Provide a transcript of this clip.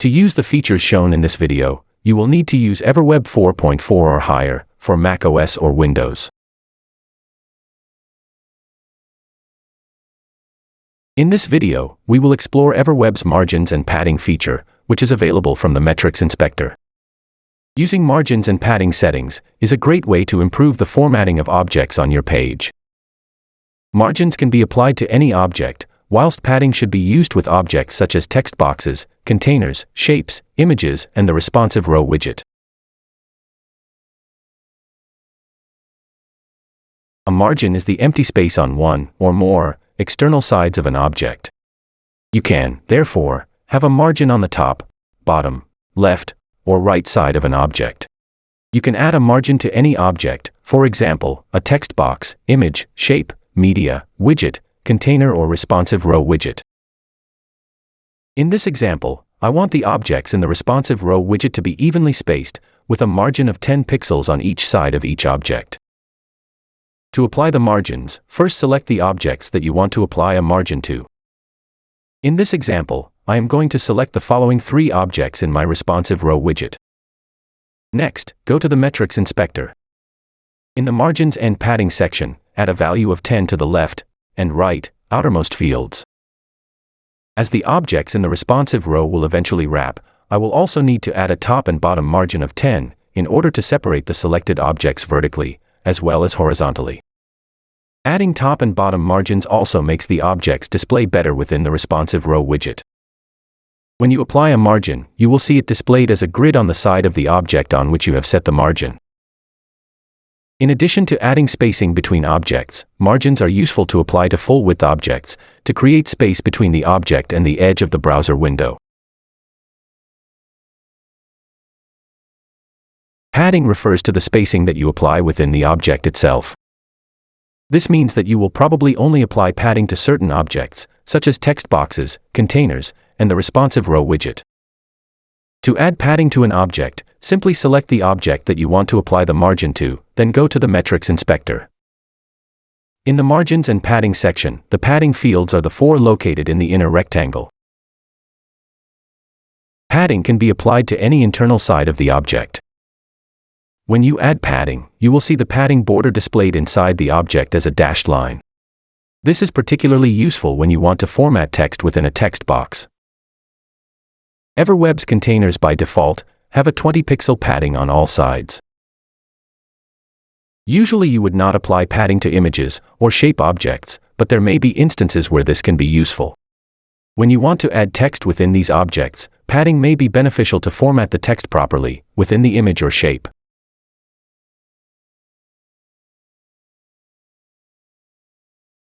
To use the features shown in this video, you will need to use EverWeb 4.4 or higher for macOS or Windows. In this video, we will explore EverWeb's margins and padding feature, which is available from the Metrics Inspector. Using margins and padding settings is a great way to improve the formatting of objects on your page. Margins can be applied to any object, whilst padding should be used with objects such as text boxes, containers, shapes, images, and the responsive row widget. A margin is the empty space on one or more external sides of an object. You can, therefore, have a margin on the top, bottom, left, or right side of an object. You can add a margin to any object, for example, a text box, image, shape, media, widget, container, or responsive row widget. In this example, I want the objects in the responsive row widget to be evenly spaced, with a margin of 10 pixels on each side of each object. To apply the margins, first select the objects that you want to apply a margin to. In this example, I am going to select the following 3 objects in my responsive row widget. Next, go to the Metrics Inspector. In the Margins and Padding section, add a value of 10 to the left and right outermost fields. As the objects in the responsive row will eventually wrap, I will also need to add a top and bottom margin of 10 in order to separate the selected objects vertically, as well as horizontally. Adding top and bottom margins also makes the objects display better within the responsive row widget. When you apply a margin, you will see it displayed as a grid on the side of the object on which you have set the margin. In addition to adding spacing between objects, margins are useful to apply to full-width objects, to create space between the object and the edge of the browser window. Padding refers to the spacing that you apply within the object itself. This means that you will probably only apply padding to certain objects, such as text boxes, containers, and the responsive row widget. To add padding to an object, simply select the object that you want to apply the margin to, then go to the Metrics Inspector. In the Margins and Padding section, the padding fields are the 4 located in the inner rectangle. Padding can be applied to any internal side of the object. When you add padding, you will see the padding border displayed inside the object as a dashed line. This is particularly useful when you want to format text within a text box. EverWeb's containers by default have a 20-pixel padding on all sides. Usually you would not apply padding to images or shape objects, but there may be instances where this can be useful. When you want to add text within these objects, padding may be beneficial to format the text properly within the image or shape.